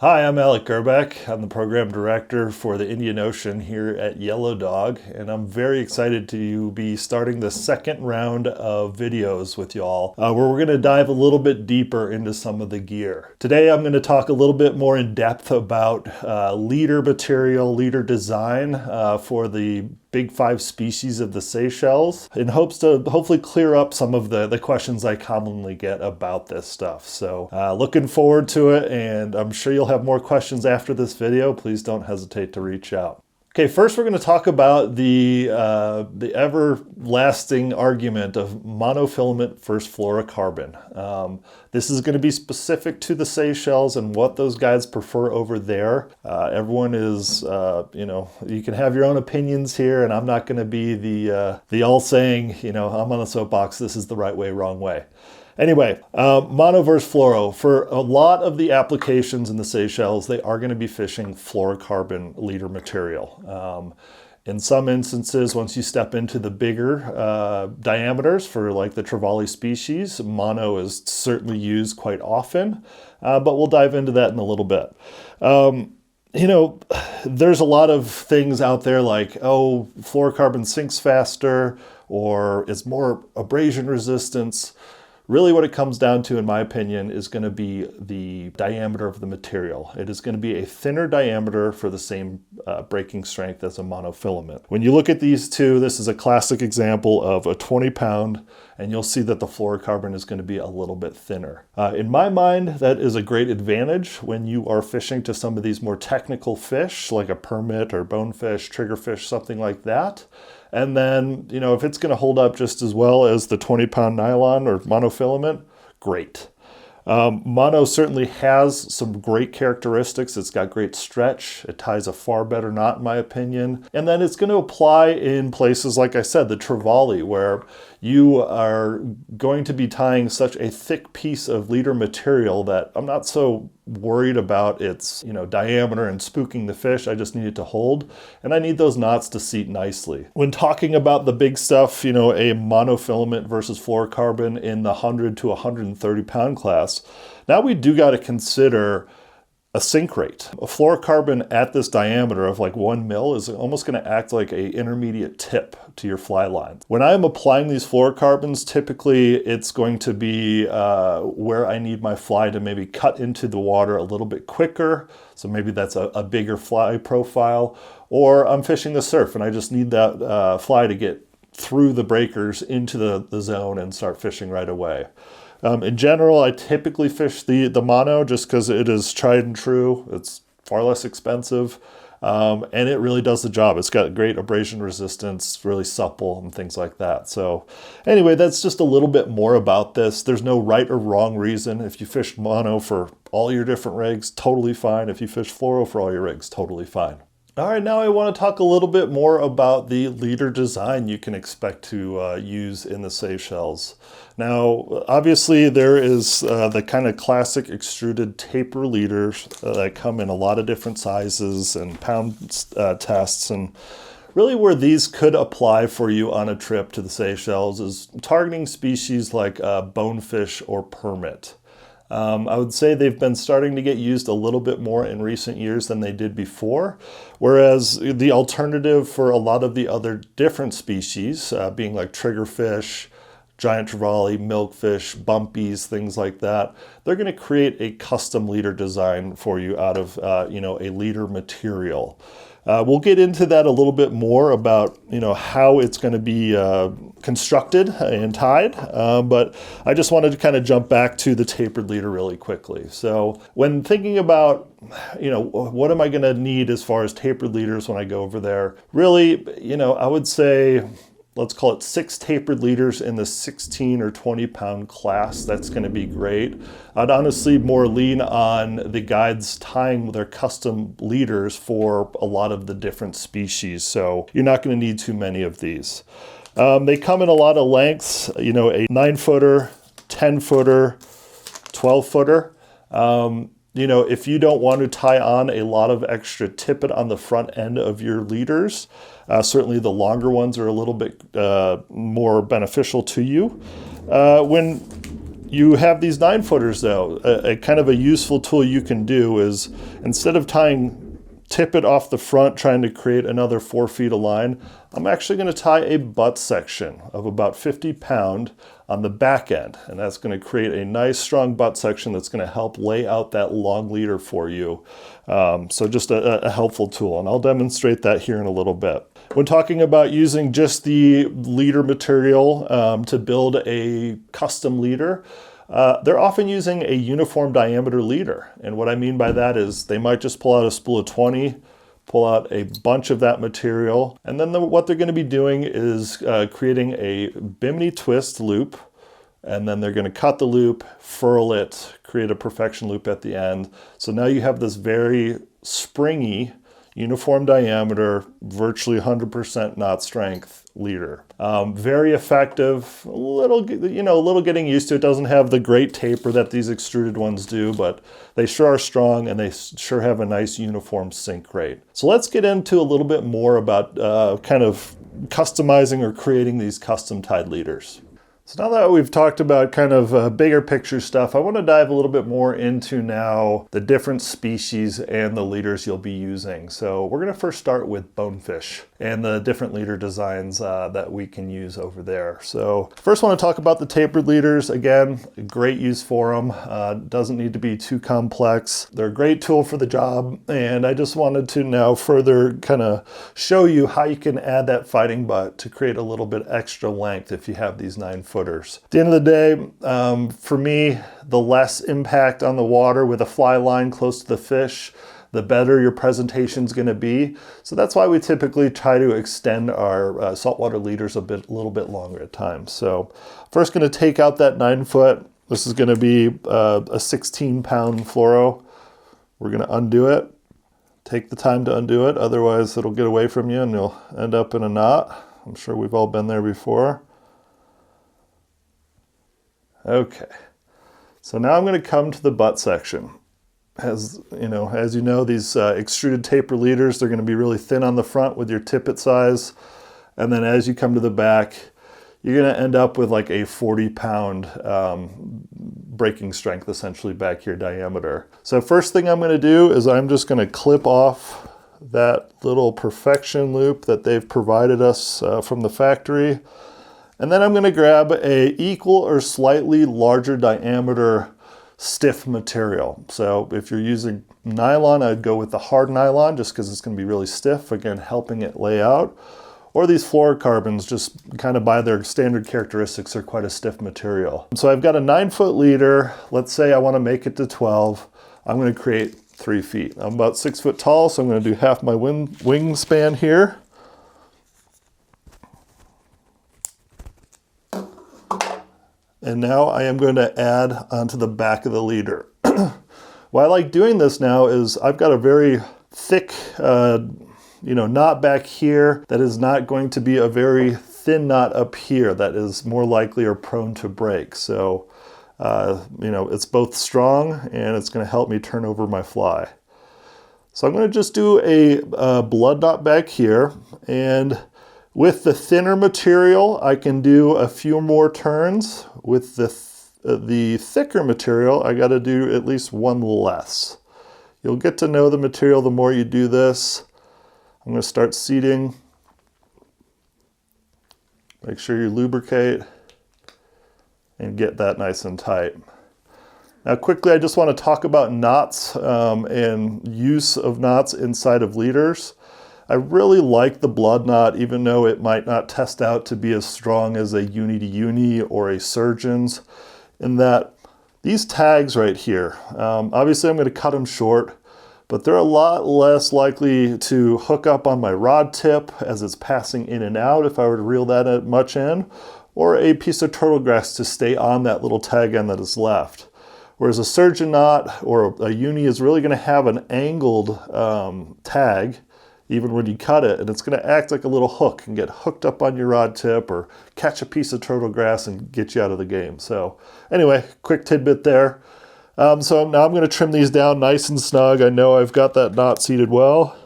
Hi, I'm Alec Gerbec. I'm the program director for the Indian Ocean here at Yellow Dog, and I'm very excited to be starting the second round of videos with y'all, where we're going to dive a little bit deeper into some of the gear. Today I'm going to talk a little bit more in depth about leader material, leader design for the big 5 species of the Seychelles, in hopes to hopefully clear up some of the questions I commonly get about this stuff. So looking forward to it, and I'm sure you'll have more questions after this video. Please don't hesitate to reach out. Okay, first we're going to talk about the everlasting argument of monofilament versus fluorocarbon. This is going to be specific to the Seychelles and what those guys prefer over there. Everyone is, you can have your own opinions here, and I'm not going to be the all saying, I'm on a soapbox, this is the right way, wrong way. Anyway, mono versus fluoro. For a lot of the applications in the Seychelles, they are going to be fishing fluorocarbon leader material. In some instances, once you step into the bigger diameters for like the Trevally species, mono is certainly used quite often, but we'll dive into that in a little bit. There's a lot of things out there like, oh, fluorocarbon sinks faster, or it's more abrasion resistance. Really what it comes down to, in my opinion, is going to be the diameter of the material. It is going to be a thinner diameter for the same breaking strength as a monofilament. When you look at these two, this is a classic example of a 20 pound, and you'll see that the fluorocarbon is going to be a little bit thinner. In my mind, that is a great advantage when you are fishing to some of these more technical fish, like a permit or bonefish, triggerfish, something like that. And then, if it's going to hold up just as well as the 20 pound nylon or monofilament, great. Mono certainly has some great characteristics. It's got great stretch. It ties a far better knot, in my opinion. And then it's going to apply in places, like I said, the Trevally, where you are going to be tying such a thick piece of leader material that I'm not so worried about its diameter and spooking the fish. I just need it to hold, and I need those knots to seat nicely. When talking about the big stuff, a monofilament versus fluorocarbon in the 100 to 130 pound class, now we do got to consider a sink rate. A fluorocarbon at this diameter of like 1 mil is almost going to act like an intermediate tip to your fly line. When I'm applying these fluorocarbons, typically it's going to be where I need my fly to maybe cut into the water a little bit quicker. So maybe that's a bigger fly profile, or I'm fishing the surf and I just need that fly to get through the breakers into the zone and start fishing right away. In general, I typically fish the mono just because it is tried and true. It's far less expensive, and it really does the job. It's got great abrasion resistance, really supple, and things like that. So anyway, that's just a little bit more about this. There's no right or wrong reason. If you fish mono for all your different rigs, totally fine. If you fish fluoro for all your rigs, totally fine. All right, now I want to talk a little bit more about the leader design you can expect to use in the Seychelles. Now, obviously there is the kind of classic extruded taper leaders that come in a lot of different sizes and pound tests, and really where these could apply for you on a trip to the Seychelles is targeting species like bonefish or permit. I would say they've been starting to get used a little bit more in recent years than they did before, whereas the alternative for a lot of the other different species, being like triggerfish, giant trevally, milkfish, bumpies, things like that, they're going to create a custom leader design for you out of a leader material. We'll get into that a little bit more about how it's going to be constructed and tied, but I just wanted to kind of jump back to the tapered leader really quickly. So when thinking about what am I going to need as far as tapered leaders when I go over there, really, I would say, let's call it 6 tapered leaders in the 16 or 20 pound class. That's going to be great. I'd honestly more lean on the guides tying their custom leaders for a lot of the different species. So you're not going to need too many of these. They come in a lot of lengths, a 9-footer, 10-footer, 12-footer. If you don't want to tie on a lot of extra tippet on the front end of your leaders, certainly the longer ones are a little bit more beneficial to you. When You have these 9-footers though. A kind of a useful tool you can do is, instead of tying tippet off the front trying to create another 4 feet of line, I'm actually going to tie a butt section of about 50 pound on the back end, and that's going to create a nice strong butt section that's going to help lay out that long leader for you. So just a helpful tool, and I'll demonstrate that here in a little bit. When talking about using just the leader material to build a custom leader, they're often using a uniform diameter leader. And what I mean by that is they might just pull out a spool of 20, pull out a bunch of that material, and then what they're going to be doing is creating a bimini twist loop, and then they're going to cut the loop, furl it, create a perfection loop at the end. So now you have this very springy, uniform diameter, virtually 100% knot strength leader. Very effective, a little getting used to it. Doesn't have the great taper that these extruded ones do, but they sure are strong and they sure have a nice uniform sink rate. So let's get into a little bit more about kind of customizing or creating these custom tied leaders. So now that we've talked about kind of bigger picture stuff, I want to dive a little bit more into now the different species and the leaders you'll be using. So we're going to first start with Bonefish and the different leader designs that we can use over there. So first I want to talk about the tapered leaders. Again, great use for them. Doesn't need to be too complex. They're a great tool for the job, and I just wanted to now further kind of show you how you can add that fighting butt to create a little bit extra length if you have these 9-footers. At the end of the day, for me, the less impact on the water with a fly line close to the fish, the better your presentation is going to be. So that's why we typically try to extend our saltwater leaders a little bit longer at times. So first going to take out that 9-foot. This is going to be a 16-pound fluoro. We're going to undo it. Take the time to undo it, otherwise it'll get away from you and you'll end up in a knot. I'm sure we've all been there before. Okay, so now I'm going to come to the butt section. As you know, these extruded taper leaders, they're going to be really thin on the front with your tippet size. And then as you come to the back, you're going to end up with like a 40-pound breaking strength, essentially, back here diameter. So first thing I'm going to do is I'm just going to clip off that little perfection loop that they've provided us from the factory. And then I'm going to grab a equal or slightly larger diameter stiff material. So if you're using nylon, I'd go with the hard nylon just because it's going to be really stiff, again, helping it lay out. Or these fluorocarbons, just kind of by their standard characteristics, are quite a stiff material. So I've got a 9-foot leader. Let's say I want to make it to 12. I'm going to create 3 feet. I'm about 6 foot tall, so I'm going to do half my wingspan here. And now I am going to add onto the back of the leader. What I like doing this now is I've got a very thick knot back here that is not going to be a very thin knot up here that is more likely or prone to break. So, it's both strong and it's going to help me turn over my fly. So I'm going to just do a blood knot back here, and with the thinner material, I can do a few more turns. With the thicker material, I got to do at least one less. You'll get to know the material the more you do this. I'm going to start seating. Make sure you lubricate and get that nice and tight. Now quickly, I just want to talk about knots and use of knots inside of leaders. I really like the blood knot, even though it might not test out to be as strong as a uni-to-uni or a surgeon's, in that these tags right here, obviously I'm going to cut them short, but they're a lot less likely to hook up on my rod tip as it's passing in and out if I were to reel that much in, or a piece of turtle grass to stay on that little tag end that is left. Whereas a surgeon knot or a uni is really going to have an angled tag, even when you cut it, and it's going to act like a little hook and get hooked up on your rod tip or catch a piece of turtle grass and get you out of the game. So anyway, quick tidbit there. So now I'm going to trim these down nice and snug. I know I've got that knot seated well.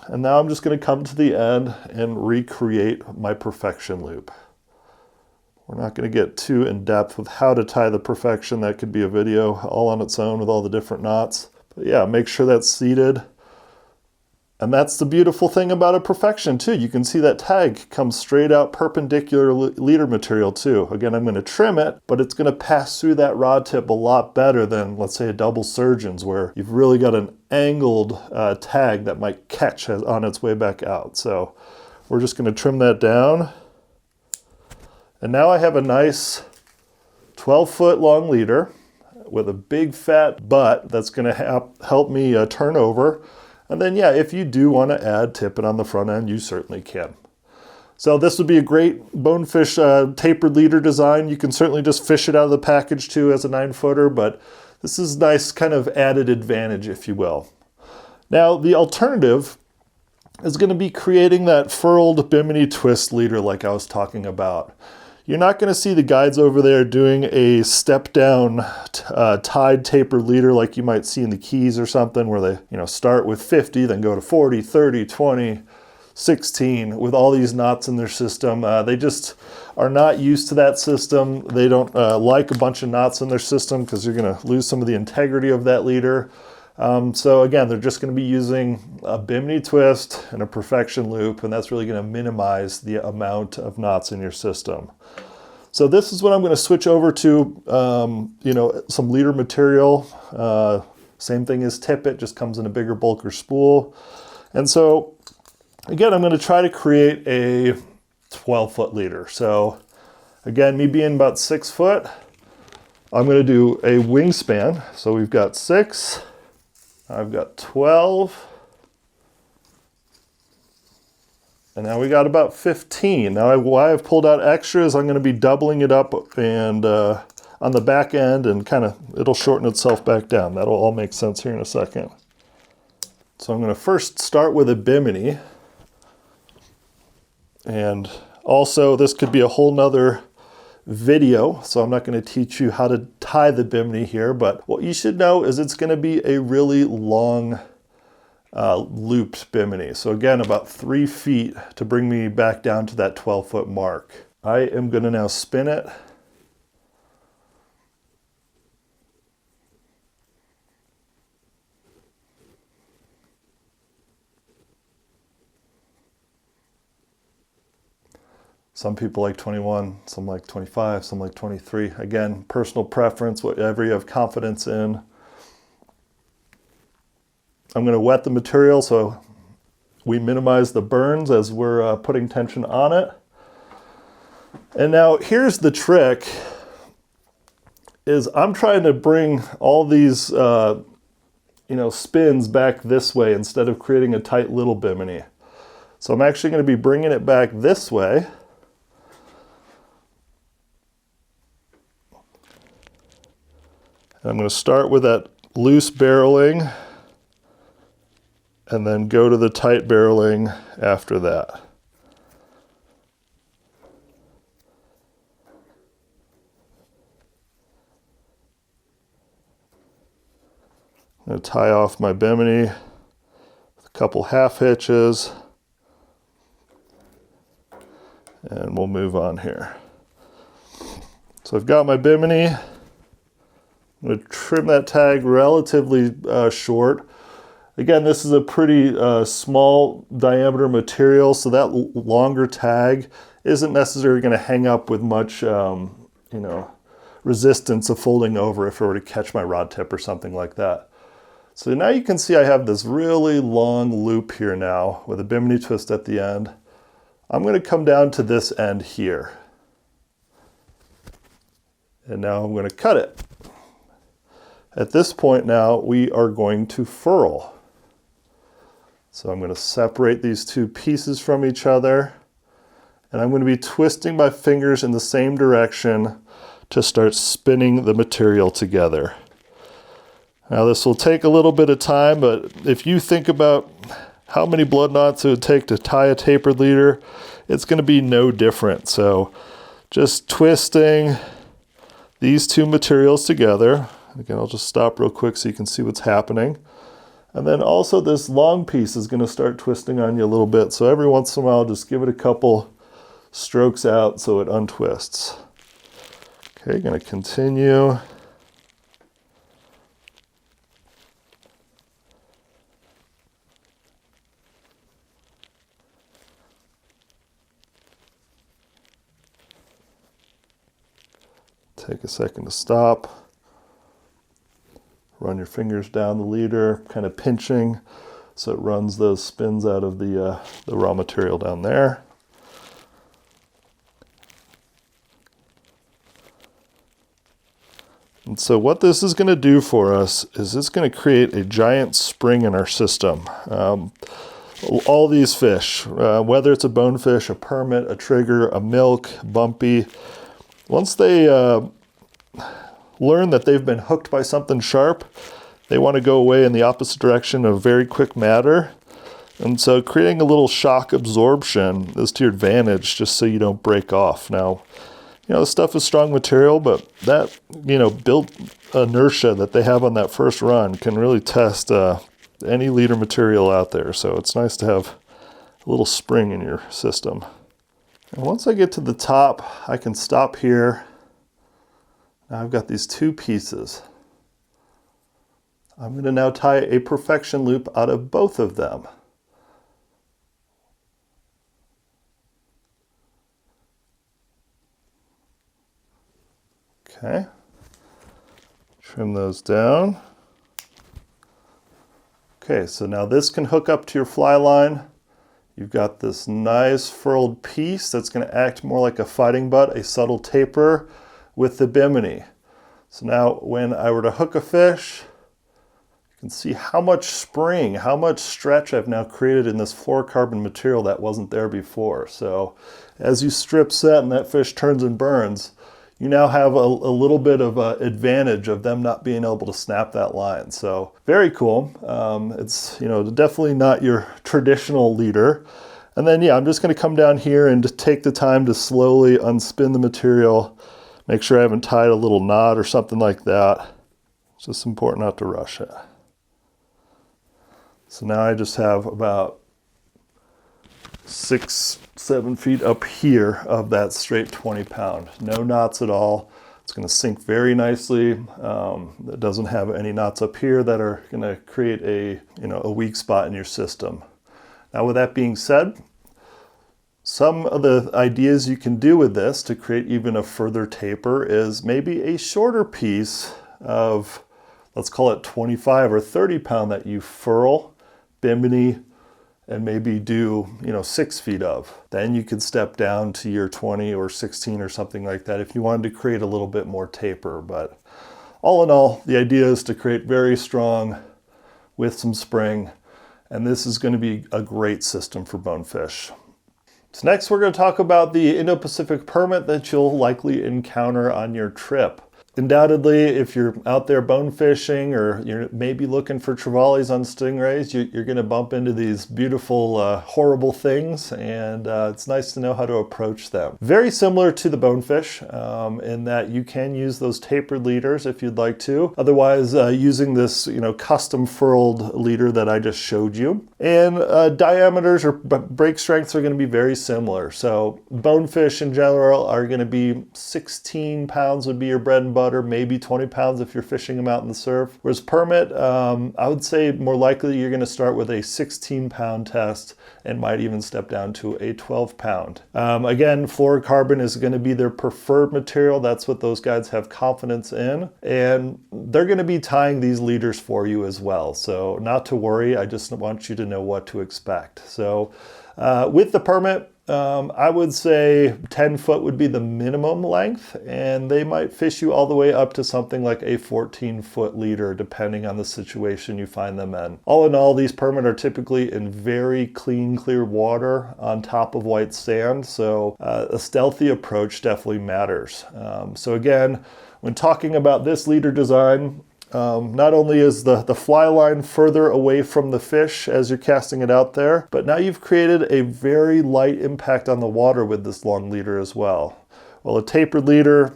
And now I'm just going to come to the end and recreate my perfection loop. We're not going to get too in depth with how to tie the perfection. That could be a video all on its own with all the different knots. But yeah, make sure that's seated. And that's the beautiful thing about a perfection too. You can see that tag comes straight out perpendicular leader material too. Again, I'm going to trim it, but it's going to pass through that rod tip a lot better than, let's say, a double surgeon's, where you've really got an angled tag that might catch on its way back out. So we're just going to trim that down. And now I have a nice 12-foot long leader with a big fat butt that's going to help me turn over. And then, yeah, if you do want to add tippet on the front end, you certainly can. So this would be a great Bonefish tapered leader design. You can certainly just fish it out of the package too as a 9-footer, but this is nice kind of added advantage, if you will. Now, the alternative is going to be creating that furled bimini twist leader like I was talking about. You're not going to see the guides over there doing a step down tied tapered leader like you might see in the Keys or something, where they start with 50, then go to 40, 30, 20, 16 with all these knots in their system. They just are not used to that system. They don't like a bunch of knots in their system because you're going to lose some of the integrity of that leader. So again, they're just going to be using a bimini twist and a perfection loop, and that's really going to minimize the amount of knots in your system. So this is what I'm going to switch over to, some leader material. Same thing as tippet, just comes in a bigger, bulkier spool. And so again, I'm going to try to create a 12-foot leader. So again, me being about 6 foot, I'm going to do a wingspan. So we've got 6, I've got 12, and now we got about 15. Now why I've pulled out extras, I'm going to be doubling it up and on the back end, and it'll shorten itself back down. That'll all make sense here in a second. So I'm going to first start with a bimini. And also, this could be a whole nother video, so I'm not going to teach you how to tie the bimini here, but what you should know is it's going to be a really long looped bimini. So again, about 3 feet to bring me back down to that 12-foot mark. I am going to now spin it. Some people like 21, some like 25, some like 23. Again, personal preference, whatever you have confidence in. I'm going to wet the material so we minimize the burns as we're putting tension on it. And now here's the trick, is I'm trying to bring all these spins back this way instead of creating a tight little bimini. So I'm actually going to be bringing it back this way. I'm going to start with that loose barreling and then go to the tight barreling after that. I'm going to tie off my bimini with a couple half hitches, and we'll move on here. So I've got my bimini. I'm going to trim that tag relatively short. Again, this is a pretty small diameter material, so that longer tag isn't necessarily going to hang up with much resistance of folding over if it were to catch my rod tip or something like that. So now you can see I have this really long loop here now with a bimini twist at the end. I'm going to come down to this end here. And now I'm going to cut it. At this point now, we are going to furl. So I'm going to separate these two pieces from each other, and I'm going to be twisting my fingers in the same direction to start spinning the material together. Now this will take a little bit of time, but if you think about how many blood knots it would take to tie a tapered leader, it's going to be no different. So just twisting these two materials together. Again, I'll just stop real quick so you can see what's happening. And then also this long piece is going to start twisting on you a little bit. So every once in a while, just give it a couple strokes out so it untwists. Okay, going to continue. Take a second to stop. Run your fingers down the leader, kind of pinching so it runs those spins out of the raw material down there. And so what this is going to do for us is it's going to create a giant spring in our system. All these fish, whether it's a bonefish, a permit, a trigger, a milk, bumpy, once they learn that they've been hooked by something sharp, they want to go away in the opposite direction in a very quick manner. And so creating a little shock absorption is to your advantage, just so you don't break off. Now, you know, the stuff is strong material, but that, you know, built inertia that they have on that first run can really test any leader material out there. So it's nice to have a little spring in your system. And once I get to the top, I can stop here. Now I've got these two pieces. I'm going to now tie a perfection loop out of both of them. Okay. Trim those down. Okay, so now this can hook up to your fly line. You've got this nice furled piece that's going to act more like a fighting butt, a subtle taper with the bimini. So now when I were to hook a fish, you can see how much spring, how much stretch I've now created in this fluorocarbon material that wasn't there before. So as you strip set and that fish turns and burns, you now have a little bit of an advantage of them not being able to snap that line. So very cool. It's, you know, definitely not your traditional leader. And then, yeah, I'm just going to come down here and take the time to slowly unspin the material. Make sure I haven't tied a little knot or something like that. It's just important not to rush it. So now I just have about 6-7 feet up here of that straight 20-pound. No knots at all. It's going to sink very nicely. It doesn't have any knots up here that are going to create a weak spot in your system. Now, with that being said, some of the ideas you can do with this to create even a further taper is maybe a shorter piece of, let's call it 25 or 30 pound that you furl, bimini, and maybe do, 6 feet of. Then you could step down to your 20 or 16 or something like that if you wanted to create a little bit more taper. But all in all, the idea is to create very strong with some spring, and this is going to be a great system for bonefish. So next we're going to talk about the Indo-Pacific permit that you'll likely encounter on your trip. Undoubtedly, if you're out there bone fishing or you're maybe looking for trevallies on stingrays, you're going to bump into these beautiful, horrible things, and it's nice to know how to approach them. Very similar to the bonefish in that you can use those tapered leaders if you'd like to. Otherwise, using this custom furled leader that I just showed you. And diameters or break strengths are going to be very similar. So bonefish in general are going to be 16 pounds would be your bread and butter, maybe 20 pounds if you're fishing them out in the surf. Whereas permit, I would say more likely you're going to start with a 16-pound test and might even step down to a 12-pound. Again, fluorocarbon is going to be their preferred material. That's what those guys have confidence in. And they're going to be tying these leaders for you as well. So not to worry, I just want you to know what to expect. So with the permit, I would say 10 foot would be the minimum length, and they might fish you all the way up to something like a 14-foot leader, depending on the situation you find them in. All in all, these permit are typically in very clean, clear water on top of white sand, so a stealthy approach definitely matters. So again, when talking about this leader design, not only is the fly line further away from the fish as you're casting it out there, but now you've created a very light impact on the water with this long leader as well. Well, a tapered leader,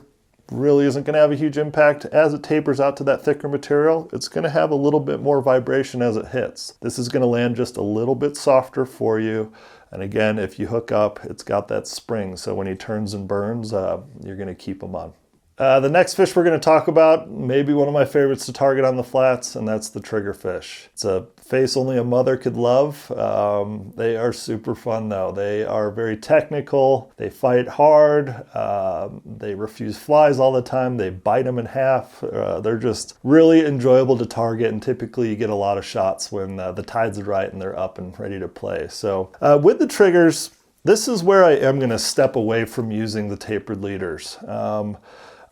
really isn't going to have a huge impact. As it tapers out to that thicker material, it's going to have a little bit more vibration as it hits. This is going to land just a little bit softer for you. And again, if you hook up, it's got that spring, so when he turns and burns, you're going to keep him on. The next fish we're going to talk about, maybe one of my favorites to target on the flats, and that's the triggerfish. It's a face only a mother could love. They are super fun though. They are very technical. They fight hard. They refuse flies all the time. They bite them in half. They're just really enjoyable to target, and typically you get a lot of shots when the tide's right and they're up and ready to play. So with the triggers, this is where I am going to step away from using the tapered leaders.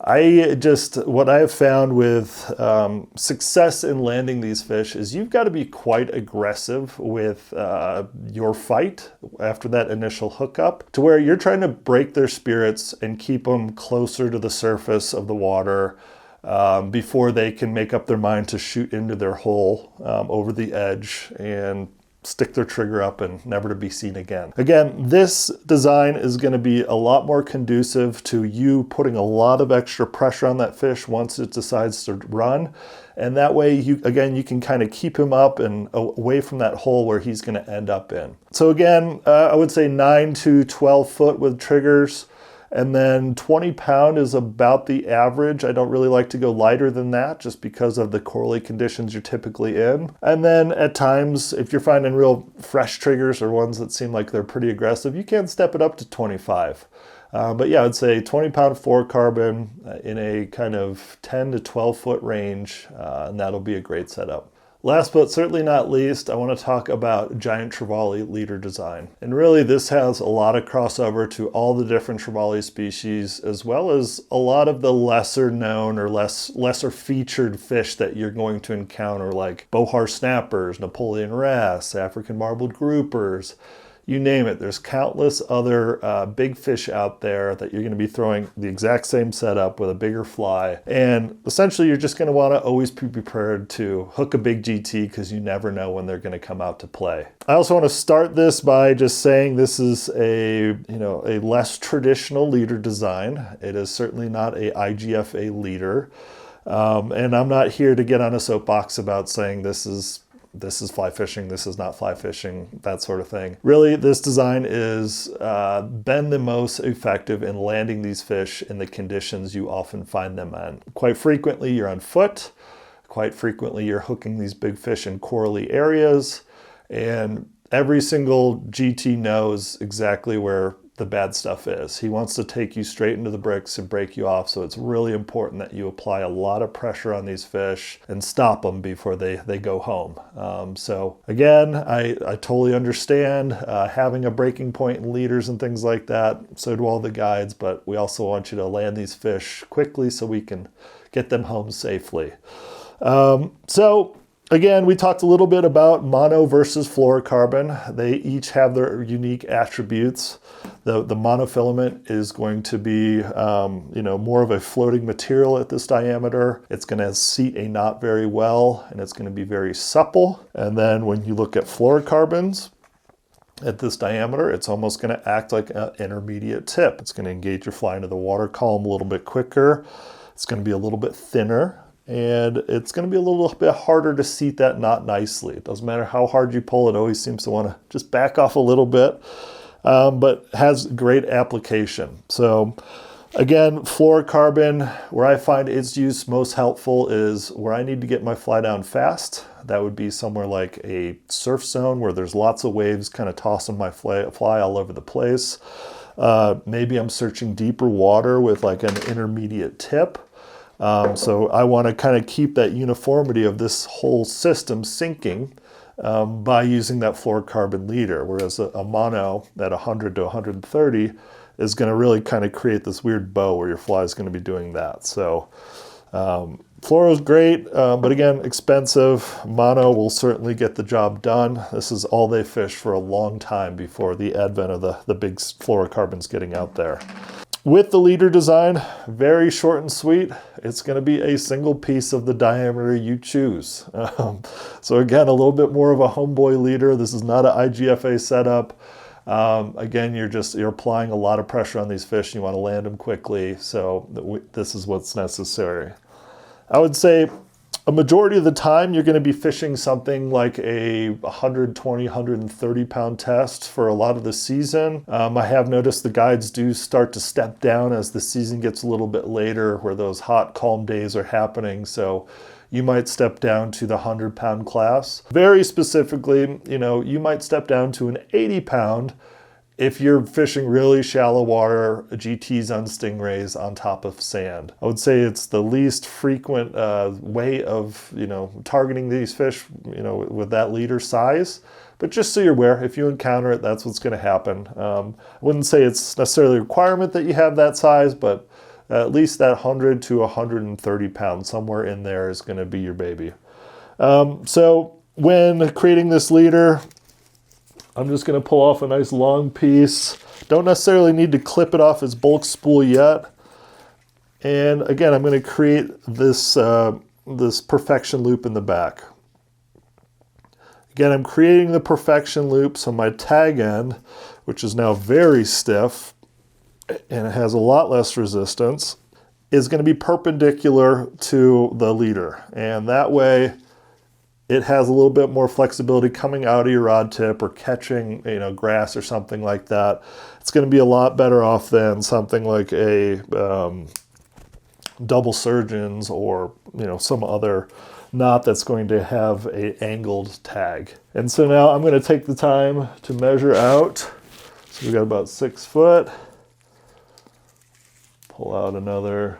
What I have found with success in landing these fish is you've got to be quite aggressive with your fight after that initial hookup, to where you're trying to break their spirits and keep them closer to the surface of the water before they can make up their mind to shoot into their hole over the edge and stick their trigger up and never to be seen again. Again, this design is going to be a lot more conducive to you putting a lot of extra pressure on that fish once it decides to run. And that way, you can kind of keep him up and away from that hole where he's going to end up in. So again, I would say 9 to 12 foot with triggers. And then 20 pound is about the average. I don't really like to go lighter than that just because of the corally conditions you're typically in. And then at times, if you're finding real fresh triggers or ones that seem like they're pretty aggressive, you can step it up to 25. But yeah, I'd say 20 pound fluorocarbon in a kind of 10 to 12 foot range, and that'll be a great setup. Last but certainly not least, I want to talk about giant Trevally leader design. And really this has a lot of crossover to all the different Trevally species, as well as a lot of the lesser known or lesser featured fish that you're going to encounter, like bohar snappers, Napoleon wrasse, African marbled groupers. You name it. There's countless other big fish out there that you're going to be throwing the exact same setup with a bigger fly. And essentially, you're just going to want to always be prepared to hook a big GT because you never know when they're going to come out to play. I also want to start this by just saying this is a less traditional leader design. It is certainly not a IGFA leader. And I'm not here to get on a soapbox about saying this is fly fishing, this is not fly fishing, that sort of thing. Really, this design is been the most effective in landing these fish in the conditions you often find them in. Quite frequently, you're on foot. Quite frequently, you're hooking these big fish in corally areas. And every single GT knows exactly where the bad stuff is. He wants to take you straight into the bricks and break you off, so it's really important that you apply a lot of pressure on these fish and stop them before they go home. So again, I totally understand having a breaking point in leaders and things like that. So do all the guides, but we also want you to land these fish quickly so we can get them home safely. So again, we talked a little bit about mono versus fluorocarbon. They each have their unique attributes. The monofilament is going to be, more of a floating material at this diameter. It's going to seat a knot very well, and it's going to be very supple. And then when you look at fluorocarbons, at this diameter, it's almost going to act like an intermediate tip. It's going to engage your fly into the water column a little bit quicker. It's going to be a little bit thinner. And it's going to be a little bit harder to seat that knot nicely. It doesn't matter how hard you pull, it always seems to want to just back off a little bit, but has great application. So again, fluorocarbon, where I find its use most helpful is where I need to get my fly down fast. That would be somewhere like a surf zone where there's lots of waves kind of tossing my fly all over the place. Maybe I'm searching deeper water with like an intermediate tip. So I want to kind of keep that uniformity of this whole system sinking by using that fluorocarbon leader, whereas a mono at 100 to 130 is going to really kind of create this weird bow where your fly is going to be doing that. So fluoro is great, but again, expensive. Mono will certainly get the job done. This is all they fish for a long time before the advent of the big fluorocarbons getting out there. With the leader design, very short and sweet, it's going to be a single piece of the diameter you choose. So again, a little bit more of a homeboy leader. This is not an IGFA setup. Again, you're applying a lot of pressure on these fish and you want to land them quickly, so this is what's necessary. I would say a majority of the time you're going to be fishing something like a 120, 130 pound test for a lot of the season. I have noticed the guides do start to step down as the season gets a little bit later, where those hot, calm days are happening. So you might step down to the 100 pound class. Very specifically, you might step down to an 80 pound if you're fishing really shallow water, GTs on stingrays on top of sand. I would say it's the least frequent way of, targeting these fish, with that leader size. But just so you're aware, if you encounter it, that's what's going to happen. I wouldn't say it's necessarily a requirement that you have that size, but at least that 100 to 130 pounds, somewhere in there is going to be your baby. So when creating this leader, I'm just going to pull off a nice long piece. Don't necessarily need to clip it off its bulk spool yet. And again, I'm going to create this, this perfection loop in the back. Again, I'm creating the perfection loop, so my tag end, which is now very stiff and it has a lot less resistance, is going to be perpendicular to the leader. And that way, it has a little bit more flexibility coming out of your rod tip or catching, grass or something like that. It's going to be a lot better off than something like a double surgeons or, some other knot that's going to have an angled tag. And so now I'm going to take the time to measure out. So we got about 6 foot. Pull out another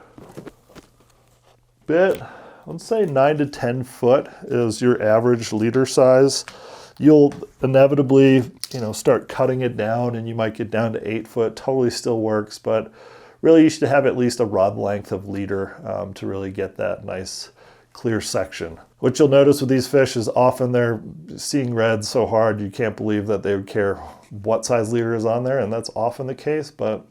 bit. Let's say 9 to 10 foot is your average leader size. You'll inevitably, start cutting it down and you might get down to 8 foot. Totally still works, but really you should have at least a rod length of leader to really get that nice clear section. What you'll notice with these fish is often they're seeing red so hard you can't believe that they would care what size leader is on there, and that's often the case. But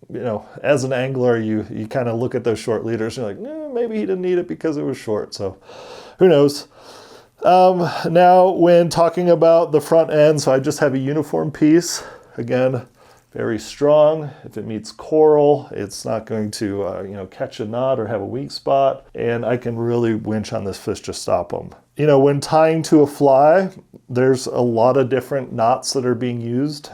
as an angler, you kind of look at those short leaders and you're like, maybe he didn't need it because it was short. So who knows? Now when talking about the front end, so I just have a uniform piece. Again, very strong. If it meets coral, it's not going to catch a knot or have a weak spot, and I can really winch on this fish to stop them. When tying to a fly, there's a lot of different knots that are being used.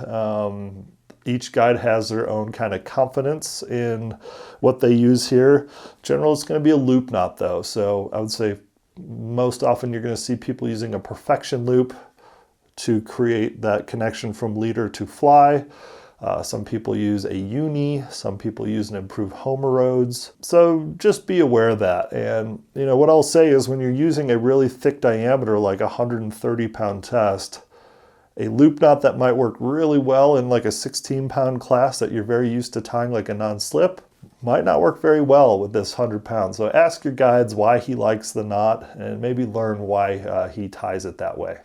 Each guide has their own kind of confidence in what they use here. Generally, it's going to be a loop knot though. So I would say most often you're going to see people using a perfection loop to create that connection from leader to fly. Some people use a uni, some people use an improved Homer Rhodes. So just be aware of that. And what I'll say is when you're using a really thick diameter, like a 130 pound test, a loop knot that might work really well in like a 16 pound class that you're very used to tying like a non-slip might not work very well with this 100 pounds. So ask your guides why he likes the knot and maybe learn why he ties it that way.